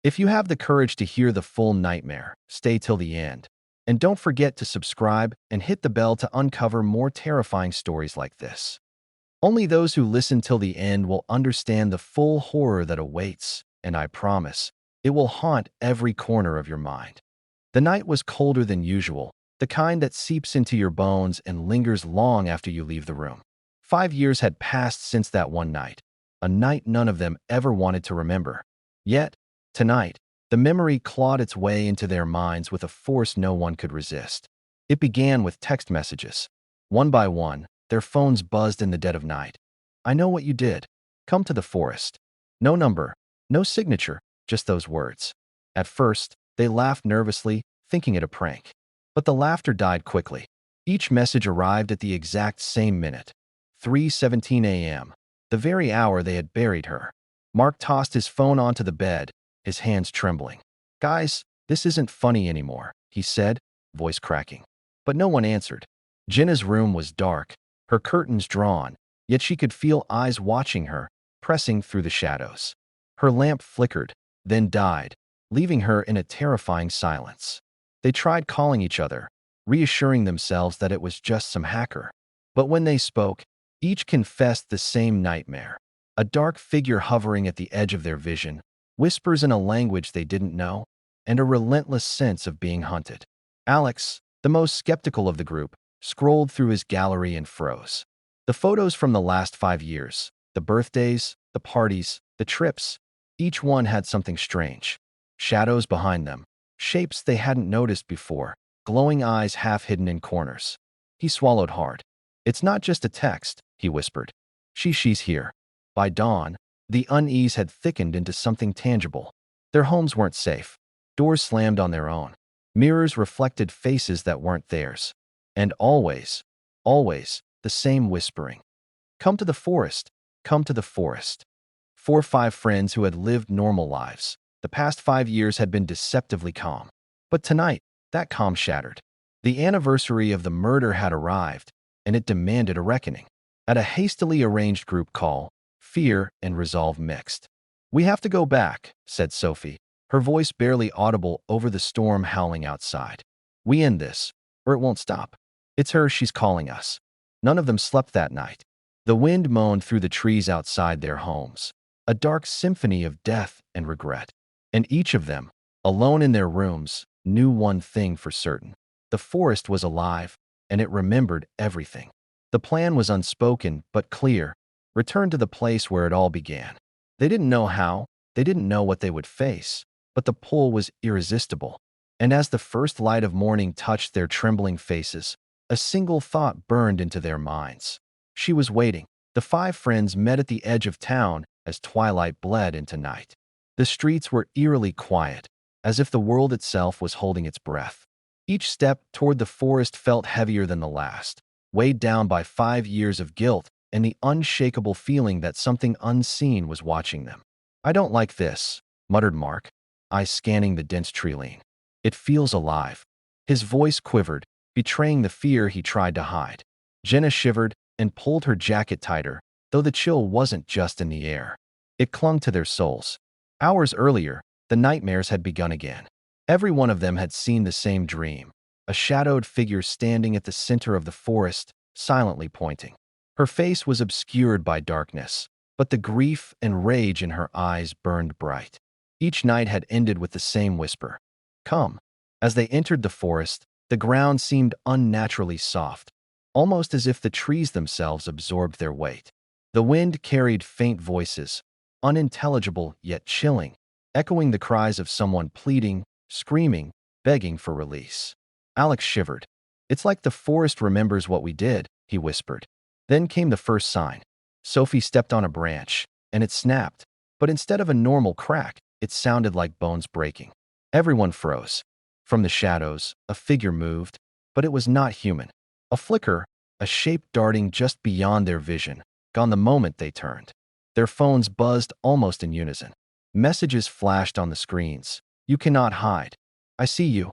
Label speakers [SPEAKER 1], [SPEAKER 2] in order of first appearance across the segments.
[SPEAKER 1] If you have the courage to hear the full nightmare, stay till the end. And don't forget to subscribe and hit the bell to uncover more terrifying stories like this. Only those who listen till the end will understand the full horror that awaits, and I promise, it will haunt every corner of your mind. The night was colder than usual, the kind that seeps into your bones and lingers long after you leave the room. 5 years had passed since that one night, a night none of them ever wanted to remember. Yet, tonight, the memory clawed its way into their minds with a force no one could resist. It began with text messages. One by one, their phones buzzed in the dead of night. "I know what you did. Come to the forest." No number, no signature, just those words. At first, they laughed nervously, thinking it a prank. But the laughter died quickly. Each message arrived at the exact same minute. 3:17 a.m., the very hour they had buried her. Mark tossed his phone onto the bed, his hands trembling. "Guys, this isn't funny anymore," he said, voice cracking. But no one answered. Jenna's room was dark, her curtains drawn, yet she could feel eyes watching her, pressing through the shadows. Her lamp flickered, then died, leaving her in a terrifying silence. They tried calling each other, reassuring themselves that it was just some hacker. But when they spoke, each confessed the same nightmare. A dark figure hovering at the edge of their vision, whispers in a language they didn't know, and a relentless sense of being hunted. Alex, the most skeptical of the group, scrolled through his gallery and froze. The photos from the last 5 years, the birthdays, the parties, the trips, each one had something strange. Shadows behind them, shapes they hadn't noticed before, glowing eyes half hidden in corners. He swallowed hard. "It's not just a text," he whispered. She's here." By dawn, the unease had thickened into something tangible. Their homes weren't safe. Doors slammed on their own. Mirrors reflected faces that weren't theirs. And always, always, the same whispering. "Come to the forest. Come to the forest." 4 or 5 friends who had lived normal lives. The past 5 years had been deceptively calm. But tonight, that calm shattered. The anniversary of the murder had arrived, and it demanded a reckoning. At a hastily arranged group call, fear and resolve mixed. "We have to go back," said Sophie, her voice barely audible over the storm howling outside. "We end this, or it won't stop. It's her, she's calling us." None of them slept that night. The wind moaned through the trees outside their homes, a dark symphony of death and regret. And each of them, alone in their rooms, knew one thing for certain. The forest was alive, and it remembered everything. The plan was unspoken but clear: return to the place where it all began. They didn't know how, they didn't know what they would face, but the pull was irresistible. And as the first light of morning touched their trembling faces, a single thought burned into their minds. She was waiting. The 5 friends met at the edge of town as twilight bled into night. The streets were eerily quiet, as if the world itself was holding its breath. Each step toward the forest felt heavier than the last, weighed down by 5 years of guilt and the unshakable feeling that something unseen was watching them. "I don't like this," muttered Mark, eyes scanning the dense tree-line. "It feels alive." His voice quivered, betraying the fear he tried to hide. Jenna shivered and pulled her jacket tighter, though the chill wasn't just in the air. It clung to their souls. Hours earlier, the nightmares had begun again. Every one of them had seen the same dream: a shadowed figure standing at the center of the forest, silently pointing. Her face was obscured by darkness, but the grief and rage in her eyes burned bright. Each night had ended with the same whisper: "Come." As they entered the forest, the ground seemed unnaturally soft, almost as if the trees themselves absorbed their weight. The wind carried faint voices, unintelligible yet chilling, echoing the cries of someone pleading, screaming, begging for release. Alex shivered. "It's like the forest remembers what we did," he whispered. Then came the first sign. Sophie stepped on a branch, and it snapped, but instead of a normal crack, it sounded like bones breaking. Everyone froze. From the shadows, a figure moved, but it was not human. A flicker, a shape darting just beyond their vision, gone the moment they turned. Their phones buzzed almost in unison. Messages flashed on the screens. "You cannot hide. I see you."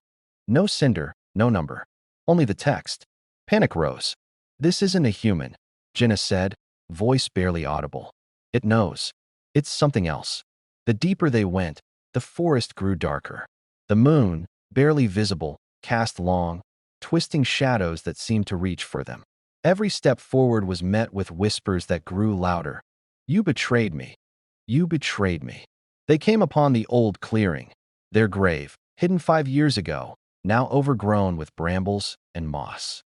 [SPEAKER 1] No sender, no number. Only the text. Panic rose. "This isn't a human," Jenna said, voice barely audible. "It knows. It's something else." The deeper they went, The forest grew darker. The moon, barely visible, cast long, twisting shadows that seemed to reach for them. Every step forward was met with whispers that grew louder. "You betrayed me. You betrayed me." They came upon the old clearing, their grave, hidden 5 years ago, now overgrown with brambles and moss.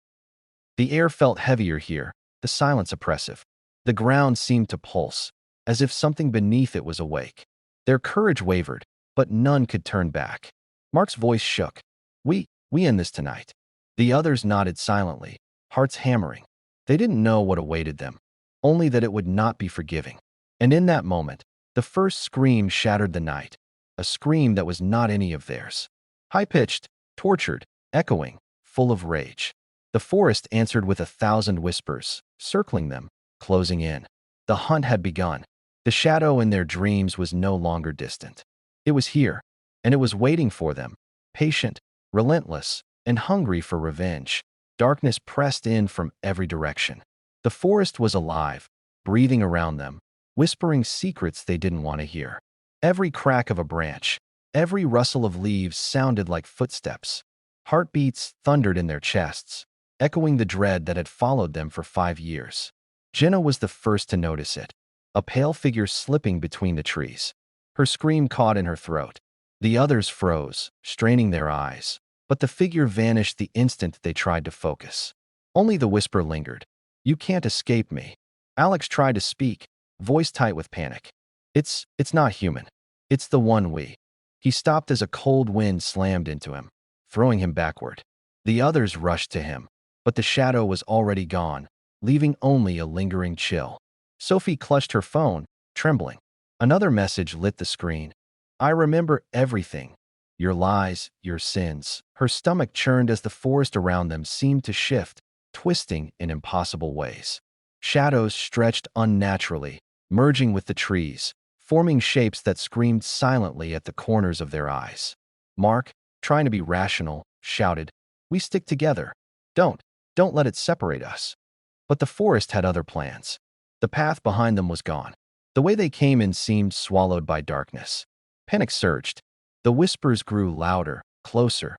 [SPEAKER 1] The air felt heavier here, the silence oppressive. The ground seemed to pulse, as if something beneath it was awake. Their courage wavered, but none could turn back. Mark's voice shook. We end this tonight." The others nodded silently, hearts hammering. They didn't know what awaited them, only that it would not be forgiving. And in that moment, the first scream shattered the night, a scream that was not any of theirs. High-pitched, tortured, echoing, full of rage. The forest answered with 1,000 whispers, circling them, closing in. The hunt had begun. The shadow in their dreams was no longer distant. It was here, and it was waiting for them, patient, relentless, and hungry for revenge. Darkness pressed in from every direction. The forest was alive, breathing around them, whispering secrets they didn't want to hear. Every crack of a branch, every rustle of leaves sounded like footsteps. Heartbeats thundered in their chests, echoing the dread that had followed them for 5 years. Jenna was the first to notice it, a pale figure slipping between the trees. Her scream caught in her throat. The others froze, straining their eyes, but the figure vanished the instant they tried to focus. Only the whisper lingered. "You can't escape me." Alex tried to speak, voice tight with panic. It's not human. It's the one we." He stopped as a cold wind slammed into him, throwing him backward. The others rushed to him, but the shadow was already gone, leaving only a lingering chill. Sophie clutched her phone, trembling. Another message lit the screen. "I remember everything. Your lies, your sins." Her stomach churned as the forest around them seemed to shift, twisting in impossible ways. Shadows stretched unnaturally, merging with the trees, forming shapes that screamed silently at the corners of their eyes. Mark, trying to be rational, shouted, "We stick together. Don't let it separate us." But the forest had other plans. The path behind them was gone. The way they came in seemed swallowed by darkness. Panic surged. The whispers grew louder, closer.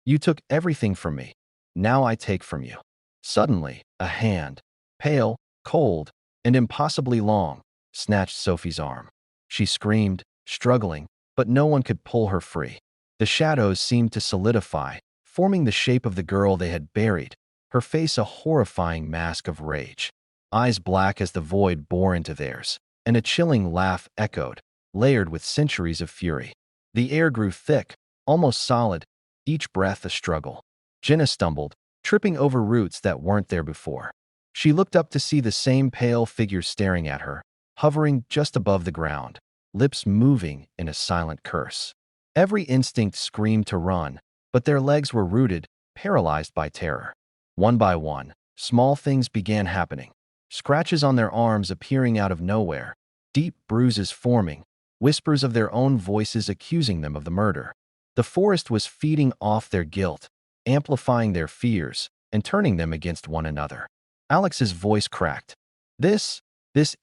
[SPEAKER 1] "You took everything from me. Now I take from you." Suddenly, a hand, pale, cold, and impossibly long, snatched Sophie's arm. She screamed, struggling, but no one could pull her free. The shadows seemed to solidify, forming the shape of the girl they had buried, her face a horrifying mask of rage. Eyes black as the void bore into theirs, and a chilling laugh echoed, layered with centuries of fury. The air grew thick, almost solid, each breath a struggle. Jenna stumbled, tripping over roots that weren't there before. She looked up to see the same pale figure staring at her, hovering just above the ground, lips moving in a silent curse. Every instinct screamed to run, but their legs were rooted, paralyzed by terror. One by one, small things began happening. Scratches on their arms appearing out of nowhere, deep bruises forming, whispers of their own voices accusing them of the murder. The forest was feeding off their guilt, amplifying their fears, and turning them against one another. Alex's voice cracked. This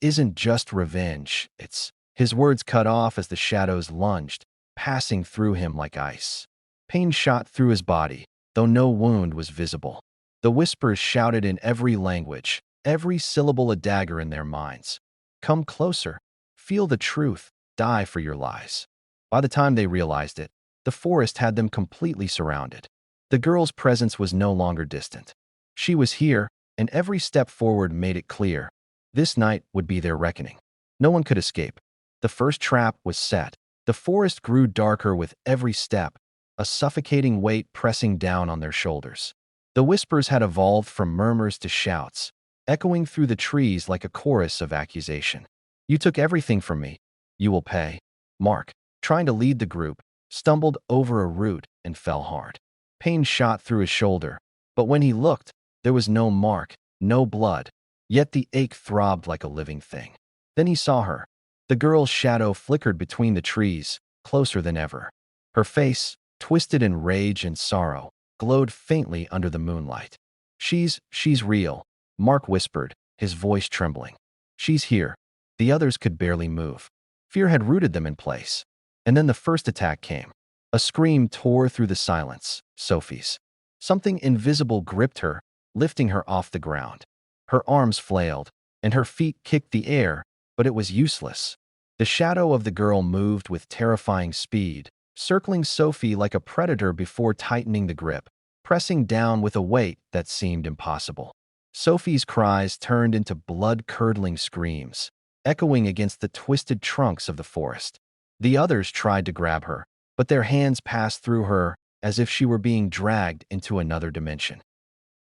[SPEAKER 1] isn't just revenge, it's..." His words cut off as the shadows lunged, passing through him like ice. Pain shot through his body, though no wound was visible. The whispers shouted in every language, every syllable a dagger in their minds. "Come closer. Feel the truth. Die for your lies." By the time they realized it, the forest had them completely surrounded. The girl's presence was no longer distant. She was here, and every step forward made it clear. This night would be their reckoning. No one could escape. The first trap was set. The forest grew darker with every step, a suffocating weight pressing down on their shoulders. The whispers had evolved from murmurs to shouts, echoing through the trees like a chorus of accusation. "You took everything from me. You will pay." Mark, trying to lead the group, stumbled over a root and fell hard. Pain shot through his shoulder, but when he looked, there was no mark, no blood, yet the ache throbbed like a living thing. Then he saw her. The girl's shadow flickered between the trees, closer than ever. Her face, twisted in rage and sorrow, glowed faintly under the moonlight. She's real," Mark whispered, his voice trembling. "She's here." The others could barely move. Fear had rooted them in place. And then the first attack came. A scream tore through the silence. Sophie's. Something invisible gripped her, lifting her off the ground. Her arms flailed, and her feet kicked the air, but it was useless. The shadow of the girl moved with terrifying speed, circling Sophie like a predator before tightening the grip, pressing down with a weight that seemed impossible. Sophie's cries turned into blood-curdling screams, echoing against the twisted trunks of the forest. The others tried to grab her, but their hands passed through her as if she were being dragged into another dimension.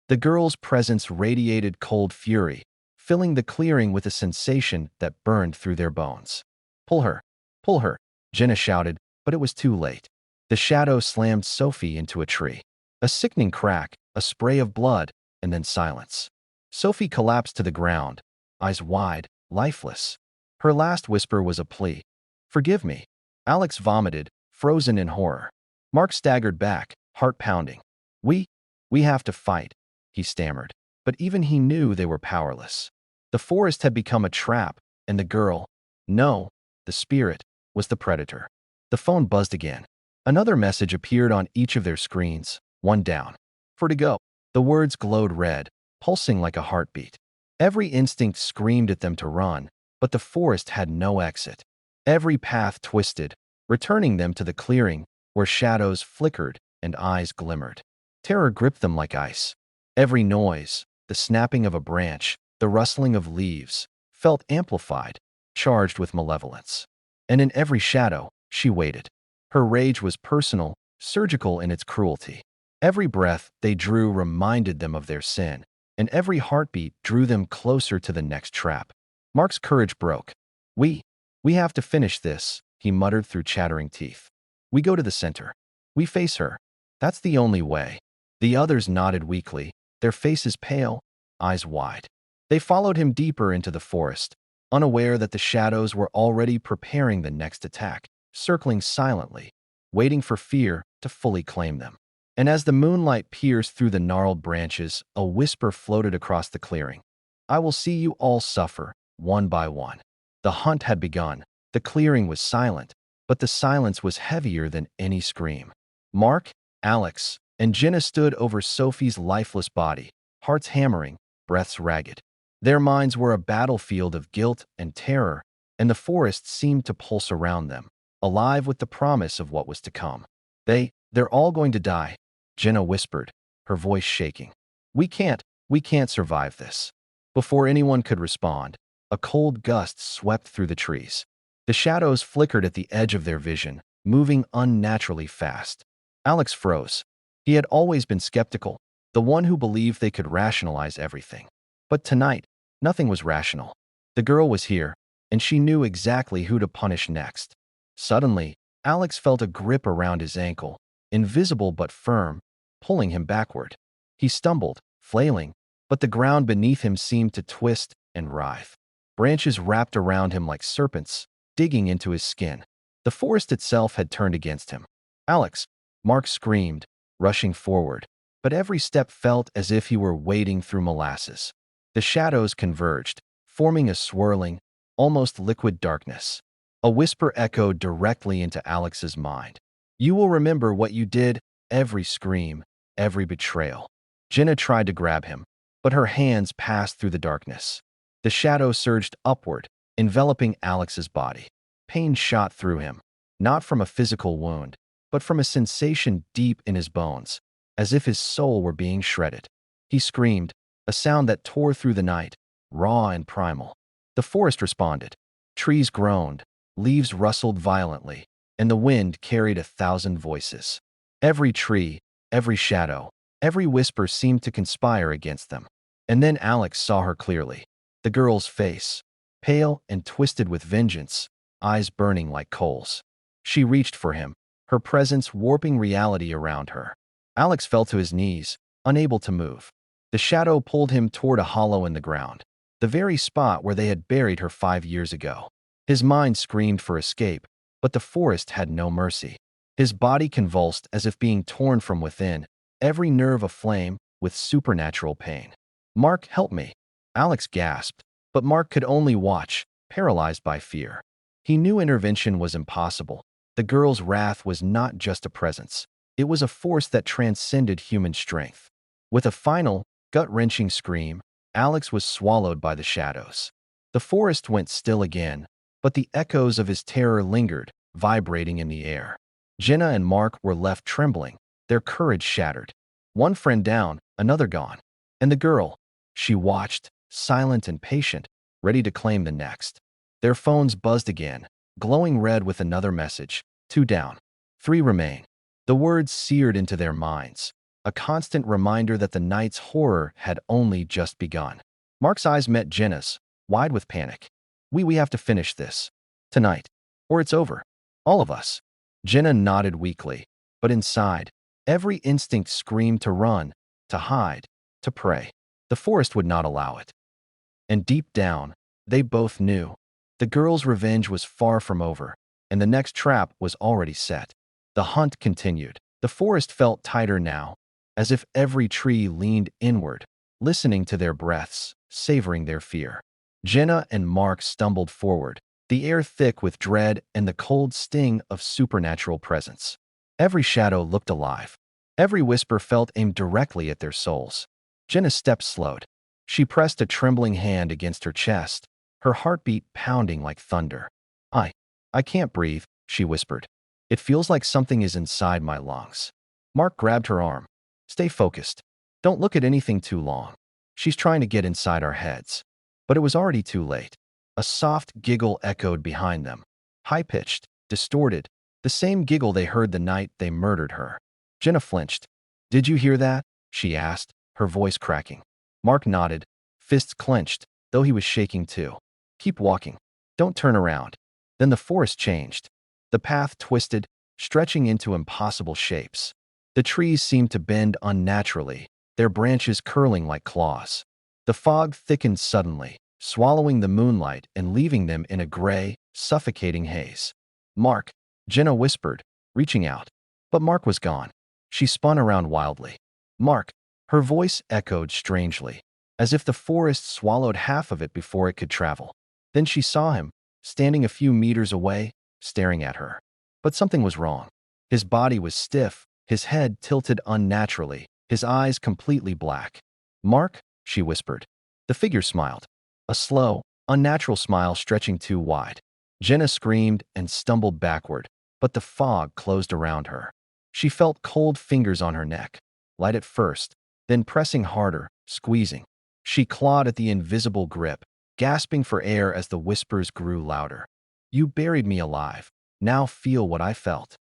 [SPEAKER 1] The girl's presence radiated cold fury, filling the clearing with a sensation that burned through their bones. Pull her! Pull her! Jenna shouted, but it was too late. The shadow slammed Sophie into a tree. A sickening crack, a spray of blood, and then silence. Sophie collapsed to the ground, eyes wide, lifeless. Her last whisper was a plea. "Forgive me." Alex vomited, frozen in horror. Mark staggered back, heart pounding. We have to fight," he stammered. But even he knew they were powerless. The forest had become a trap, and the girl, no, the spirit, was the predator. The phone buzzed again. Another message appeared on each of their screens. One down. For to go. The words glowed red, pulsing like a heartbeat. Every instinct screamed at them to run, but the forest had no exit. Every path twisted, returning them to the clearing where shadows flickered and eyes glimmered. Terror gripped them like ice. Every noise, the snapping of a branch, the rustling of leaves, felt amplified, charged with malevolence. And in every shadow, she waited. Her rage was personal, surgical in its cruelty. Every breath they drew reminded them of their sin, and every heartbeat drew them closer to the next trap. Mark's courage broke. We have to finish this," he muttered through chattering teeth. "We go to the center. We face her. That's the only way." The others nodded weakly, their faces pale, eyes wide. They followed him deeper into the forest, unaware that the shadows were already preparing the next attack, circling silently, waiting for fear to fully claim them. And as the moonlight pierced through the gnarled branches, a whisper floated across the clearing. "I will see you all suffer, one by one." The hunt had begun. The clearing was silent, but the silence was heavier than any scream. Mark, Alex, and Jenna stood over Sophie's lifeless body, hearts hammering, breaths ragged. Their minds were a battlefield of guilt and terror, and the forest seemed to pulse around them, alive with the promise of what was to come. They're all going to die," Jenna whispered, her voice shaking. We can't survive this." Before anyone could respond, a cold gust swept through the trees. The shadows flickered at the edge of their vision, moving unnaturally fast. Alex froze. He had always been skeptical, the one who believed they could rationalize everything. But tonight, nothing was rational. The girl was here, and she knew exactly who to punish next. Suddenly, Alex felt a grip around his ankle, invisible but firm, pulling him backward. He stumbled, flailing, but the ground beneath him seemed to twist and writhe. Branches wrapped around him like serpents, digging into his skin. The forest itself had turned against him. "Alex!" Mark screamed, rushing forward, but every step felt as if he were wading through molasses. The shadows converged, forming a swirling, almost liquid darkness. A whisper echoed directly into Alex's mind. "You will remember what you did," every scream, every betrayal. Jenna tried to grab him, but her hands passed through the darkness. The shadow surged upward, enveloping Alex's body. Pain shot through him, not from a physical wound, but from a sensation deep in his bones, as if his soul were being shredded. He screamed, a sound that tore through the night, raw and primal. The forest responded. Trees groaned, leaves rustled violently, and the wind carried 1,000 voices. Every tree, every shadow, every whisper seemed to conspire against them. And then Alex saw her clearly. The girl's face, pale and twisted with vengeance, eyes burning like coals. She reached for him, her presence warping reality around her. Alex fell to his knees, unable to move. The shadow pulled him toward a hollow in the ground, the very spot where they had buried her 5 years ago. His mind screamed for escape, but the forest had no mercy. His body convulsed as if being torn from within, every nerve aflame with supernatural pain. "Mark, help me." Alex gasped, but Mark could only watch, paralyzed by fear. He knew intervention was impossible. The girl's wrath was not just a presence. It was a force that transcended human strength. With a final, gut-wrenching scream, Alex was swallowed by the shadows. The forest went still again, but the echoes of his terror lingered, vibrating in the air. Jenna and Mark were left trembling, their courage shattered. One friend down, another gone. And the girl, she watched, silent and patient, ready to claim the next. Their phones buzzed again, glowing red with another message. 2 down. 3 remain. The words seared into their minds, a constant reminder that the night's horror had only just begun. Mark's eyes met Jenna's, wide with panic. We have to finish this. Tonight. Or it's over. All of us. Jenna nodded weakly, but inside, every instinct screamed to run, to hide, to pray. The forest would not allow it. And deep down, they both knew. The girl's revenge was far from over, and the next trap was already set. The hunt continued. The forest felt tighter now, as if every tree leaned inward, listening to their breaths, savoring their fear. Jenna and Mark stumbled forward, the air thick with dread and the cold sting of supernatural presence. Every shadow looked alive. Every whisper felt aimed directly at their souls. Jenna's steps slowed. She pressed a trembling hand against her chest, her heartbeat pounding like thunder. I can't breathe, she whispered. It feels like something is inside my lungs. Mark grabbed her arm. Stay focused. Don't look at anything too long. She's trying to get inside our heads. But it was already too late. A soft giggle echoed behind them. High-pitched, distorted, the same giggle they heard the night they murdered her. Jenna flinched. Did you hear that? She asked, her voice cracking. Mark nodded, fists clenched, though he was shaking too. Keep walking. Don't turn around. Then the forest changed. The path twisted, stretching into impossible shapes. The trees seemed to bend unnaturally, their branches curling like claws. The fog thickened suddenly, swallowing the moonlight and leaving them in a gray, suffocating haze. Mark, Jenna whispered, reaching out. But Mark was gone. She spun around wildly. Mark, her voice echoed strangely, as if the forest swallowed half of it before it could travel. Then she saw him, standing a few meters away, staring at her. But something was wrong. His body was stiff, his head tilted unnaturally, his eyes completely black. Mark, she whispered. The figure smiled. A slow, unnatural smile stretching too wide. Jenna screamed and stumbled backward, but the fog closed around her. She felt cold fingers on her neck, light at first, then pressing harder, squeezing. She clawed at the invisible grip, gasping for air as the whispers grew louder. You buried me alive. Now feel what I felt.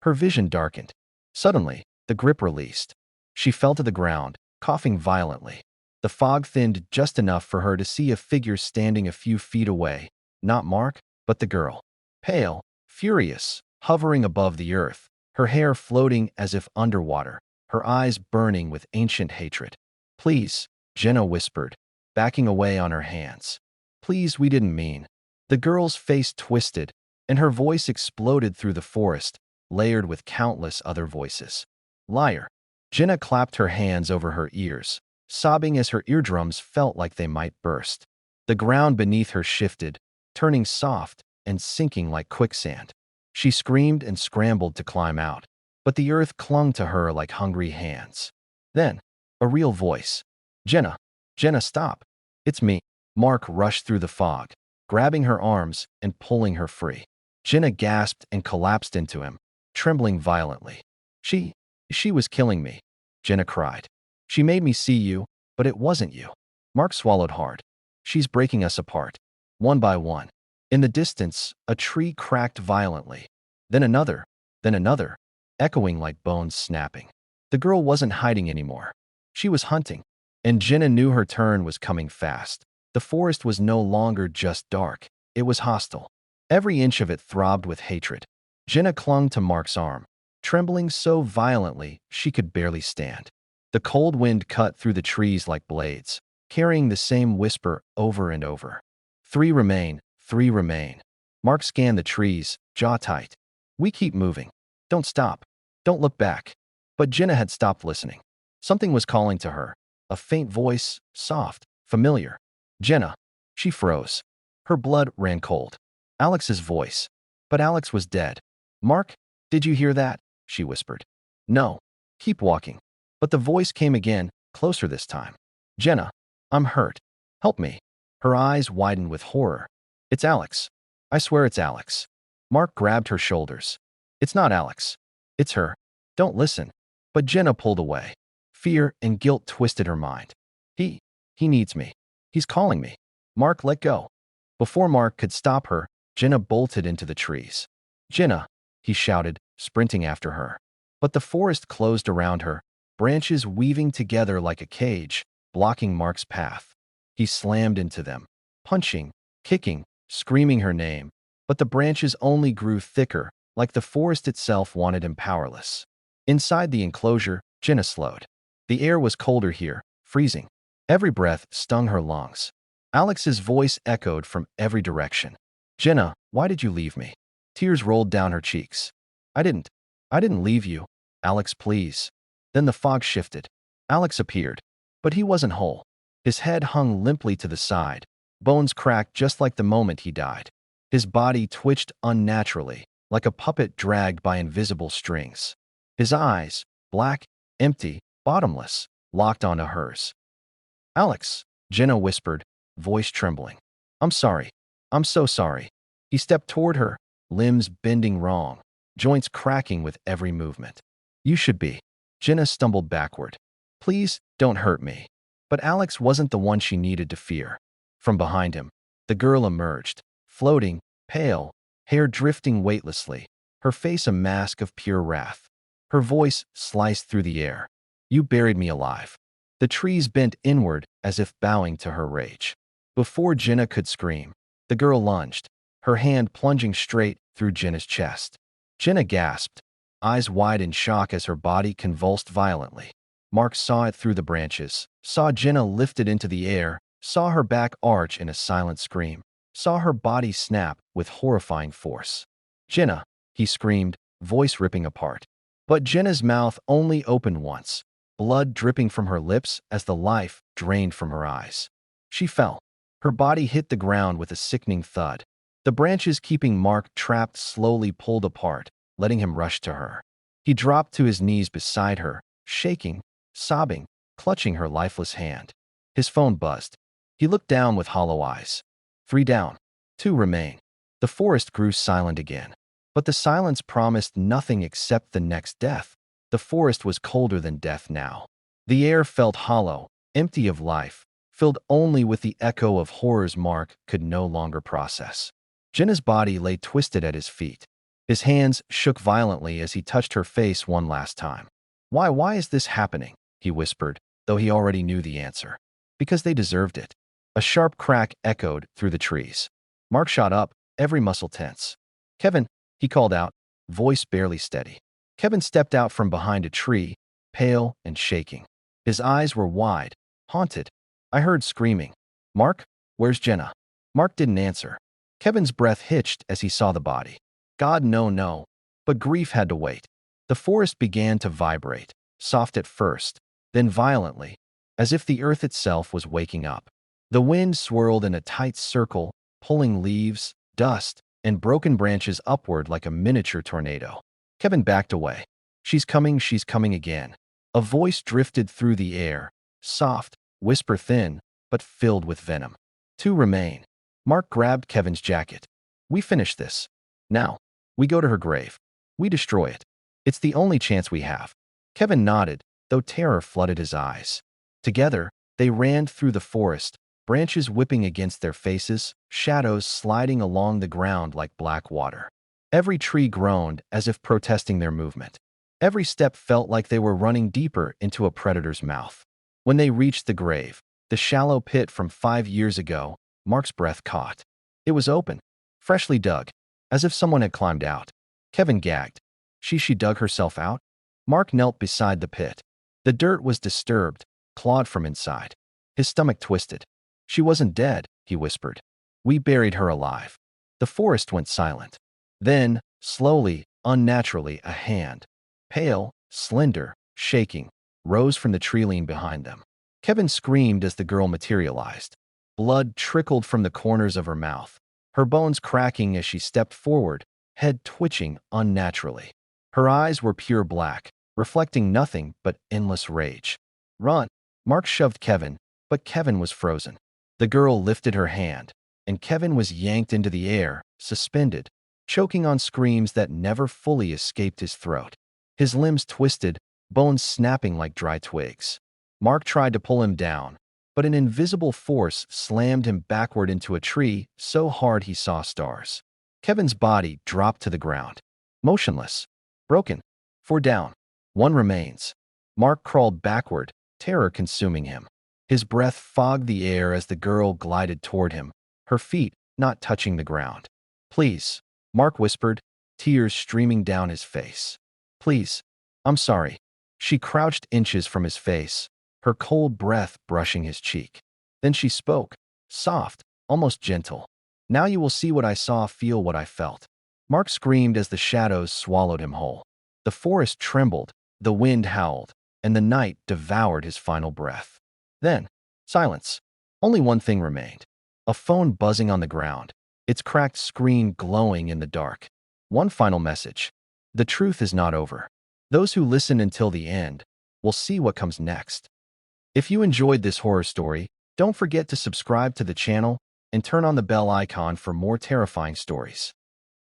[SPEAKER 1] Her vision darkened. Suddenly, the grip released. She fell to the ground, coughing violently. The fog thinned just enough for her to see a figure standing a few feet away, not Mark, but the girl. Pale, furious, hovering above the earth, her hair floating as if underwater, her eyes burning with ancient hatred. Please, Jenna whispered, backing away on her hands. Please, we didn't mean. The girl's face twisted, and her voice exploded through the forest, layered with countless other voices. Liar. Jenna clapped her hands over her ears, sobbing as her eardrums felt like they might burst. The ground beneath her shifted, turning soft and sinking like quicksand. She screamed and scrambled to climb out, but the earth clung to her like hungry hands. Then, a real voice. Jenna. Jenna, stop. It's me. Mark rushed through the fog, grabbing her arms and pulling her free. Jenna gasped and collapsed into him, trembling violently. She was killing me, Jenna cried. She made me see you, but it wasn't you. Mark swallowed hard. She's breaking us apart, one by one. In the distance, a tree cracked violently. Then another, echoing like bones snapping. The girl wasn't hiding anymore. She was hunting, and Jenna knew her turn was coming fast. The forest was no longer just dark. It was hostile. Every inch of it throbbed with hatred. Jenna clung to Mark's arm, trembling so violently she could barely stand. The cold wind cut through the trees like blades, carrying the same whisper over and over. 3 remain, 3 remain. Mark scanned the trees, jaw tight. We keep moving. Don't stop. Don't look back. But Jenna had stopped listening. Something was calling to her. A faint voice, soft, familiar. Jenna. She froze. Her blood ran cold. Alex's voice. But Alex was dead. Mark, did you hear that? She whispered. No. Keep walking. But the voice came again, closer this time. Jenna, I'm hurt. Help me. Her eyes widened with horror. It's Alex. I swear it's Alex. Mark grabbed her shoulders. It's not Alex. It's her. Don't listen. But Jenna pulled away. Fear and guilt twisted her mind. He needs me. He's calling me. Mark, let go. Before Mark could stop her, Jenna bolted into the trees. Jenna, he shouted, sprinting after her. But the forest closed around her, branches weaving together like a cage, blocking Mark's path. He slammed into them, punching, kicking, screaming her name, but the branches only grew thicker, like the forest itself wanted him powerless. Inside the enclosure, Jenna slowed. The air was colder here, freezing. Every breath stung her lungs. Alex's voice echoed from every direction. Jenna, why did you leave me? Tears rolled down her cheeks. I didn't leave you. Alex, please. Then the fog shifted. Alex appeared, but he wasn't whole. His head hung limply to the side, bones cracked just like the moment he died. His body twitched unnaturally, like a puppet dragged by invisible strings. His eyes, black, empty, bottomless, locked onto hers. Alex, Jenna whispered, voice trembling. I'm sorry. I'm so sorry. He stepped toward her, limbs bending wrong, joints cracking with every movement. You should be. Jenna stumbled backward. Please, don't hurt me. But Alex wasn't the one she needed to fear. From behind him, the girl emerged, floating, pale, hair drifting weightlessly, her face a mask of pure wrath. Her voice sliced through the air. You buried me alive. The trees bent inward as if bowing to her rage. Before Jenna could scream, the girl lunged, her hand plunging straight through Jenna's chest. Jenna gasped, eyes wide in shock as her body convulsed violently. Mark saw it through the branches, saw Jenna lifted into the air, saw her back arch in a silent scream, saw her body snap with horrifying force. Jenna, he screamed, voice ripping apart. But Jenna's mouth only opened once, blood dripping from her lips as the life drained from her eyes. She fell. Her body hit the ground with a sickening thud. The branches keeping Mark trapped slowly pulled apart, letting him rush to her. He dropped to his knees beside her, shaking, sobbing, clutching her lifeless hand. His phone buzzed. He looked down with hollow eyes. 3 down. 2 remain. The forest grew silent again. But the silence promised nothing except the next death. The forest was colder than death now. The air felt hollow, empty of life, filled only with the echo of horrors Mark could no longer process. Jenna's body lay twisted at his feet. His hands shook violently as he touched her face one last time. Why is this happening? He whispered, though he already knew the answer. Because they deserved it. A sharp crack echoed through the trees. Mark shot up, every muscle tense. Kevin, he called out, voice barely steady. Kevin stepped out from behind a tree, pale and shaking. His eyes were wide, haunted. I heard screaming. Mark, where's Jenna? Mark didn't answer. Kevin's breath hitched as he saw the body. God, no. But grief had to wait. The forest began to vibrate, soft at first, then violently, as if the earth itself was waking up. The wind swirled in a tight circle, pulling leaves, dust, and broken branches upward like a miniature tornado. Kevin backed away. She's coming again. A voice drifted through the air, soft, whisper thin, but filled with venom. 2 remain. Mark grabbed Kevin's jacket. We finish this. Now, we go to her grave. We destroy it. It's the only chance we have. Kevin nodded, though terror flooded his eyes. Together, they ran through the forest, branches whipping against their faces, shadows sliding along the ground like black water. Every tree groaned as if protesting their movement. Every step felt like they were running deeper into a predator's mouth. When they reached the grave, the shallow pit from 5 years ago, Mark's breath caught. It was open, freshly dug, as if someone had climbed out. Kevin gagged. She dug herself out? Mark knelt beside the pit. The dirt was disturbed, clawed from inside. His stomach twisted. She wasn't dead, he whispered. We buried her alive. The forest went silent. Then, slowly, unnaturally, a hand, pale, slender, shaking, rose from the tree line behind them. Kevin screamed as the girl materialized. Blood trickled from the corners of her mouth, her bones cracking as she stepped forward, head twitching unnaturally. Her eyes were pure black, reflecting nothing but endless rage. Run! Mark shoved Kevin, but Kevin was frozen. The girl lifted her hand, and Kevin was yanked into the air, suspended, choking on screams that never fully escaped his throat. His limbs twisted, bones snapping like dry twigs. Mark tried to pull him down, but an invisible force slammed him backward into a tree so hard he saw stars. Kevin's body dropped to the ground, motionless, broken. 4 down. 1 remains. Mark crawled backward, terror consuming him. His breath fogged the air as the girl glided toward him, her feet not touching the ground. Please, Mark whispered, tears streaming down his face. Please, I'm sorry. She crouched inches from his face, her cold breath brushing his cheek. Then she spoke, soft, almost gentle. Now you will see what I saw, feel what I felt. Mark screamed as the shadows swallowed him whole. The forest trembled, the wind howled, and the night devoured his final breath. Then, silence. Only one thing remained. A phone buzzing on the ground, its cracked screen glowing in the dark. One final message. The truth is not over. Those who listen until the end will see what comes next. If you enjoyed this horror story, don't forget to subscribe to the channel and turn on the bell icon for more terrifying stories.